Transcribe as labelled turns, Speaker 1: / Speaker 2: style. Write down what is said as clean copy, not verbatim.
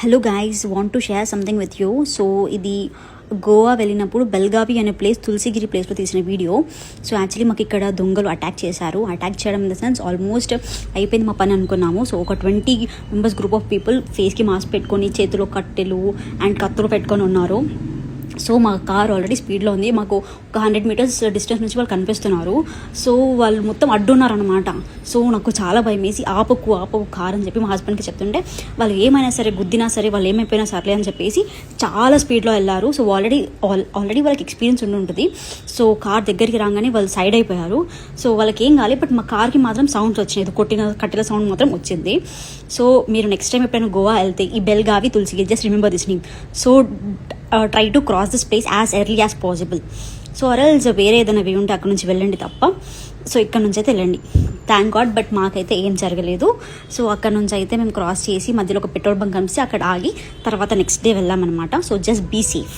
Speaker 1: Hello guys, want to share something with you. So ఇది గోవా వెళ్ళినప్పుడు బెల్గావి అనే ప్లేస్, తులసిగిరి ప్లేస్లో తీసిన వీడియో. సో యాక్చువల్లీ మాకు ఇక్కడ దొంగలు అటాక్ చేశారు. అటాక్ చేయడం ఇన్ ద సెన్స్ ఆల్మోస్ట్ అయిపోయింది మా పని అనుకున్నాము. సో ఒక 20 మెంబర్స్ గ్రూప్ ఆఫ్ పీపుల్ ఫేస్కి మాస్క్ పెట్టుకొని, చేతిలో కట్టెలు అండ్ కత్తులు పెట్టుకొని ఉన్నారు. సో మా కార్ ఆల్రెడీ స్పీడ్లో ఉంది. మాకు ఒక 100 మీటర్స్ డిస్టెన్స్ నుంచి వాళ్ళు కనిపిస్తున్నారు. సో వాళ్ళు మొత్తం అడ్డున్నారనమాట. సో నాకు చాలా భయం వేసి ఆపకు కార్ అని చెప్పి మా హస్బెండ్కి చెప్తుంటే, వాళ్ళు ఏమైనా సరే గుద్దినా సరే, వాళ్ళు ఏమైపోయినా సర్లే అని చెప్పేసి చాలా స్పీడ్లో వెళ్ళారు. సో ఆల్రెడీ వాళ్ళకి ఎక్స్పీరియన్స్ ఉంటుంది. సో కార్ దగ్గరికి రాగానే వాళ్ళు సైడ్ అయిపోయారు. సో వాళ్ళకి ఏం కాలేదు, బట్ మా కార్కి మాత్రం సౌండ్స్ వచ్చినాయి. కట్టెల సౌండ్ మాత్రం వచ్చింది. సో మీరు నెక్స్ట్ టైం ఎప్పుడైనా గోవా వెళ్తే ఈ Belagavi Tulasigiri, just remember this name. So try to cross this place as early as possible. So అరల్స్ వేరే ఏదైనా వే ఉంటే అక్కడ నుంచి వెళ్ళండి తప్ప, సో ఇక్కడ నుంచి అయితే వెళ్ళండి. థ్యాంక్ గాడ్, బట్ మాకైతే ఏం జరగలేదు. సో అక్కడ నుంచి అయితే మేము క్రాస్ చేసి మధ్యలో ఒక పెట్రోల్ బంక్ కనిపిస్తే అక్కడ ఆగి తర్వాత నెక్స్ట్ డే వెళ్ళామన్నమాట. So just be safe.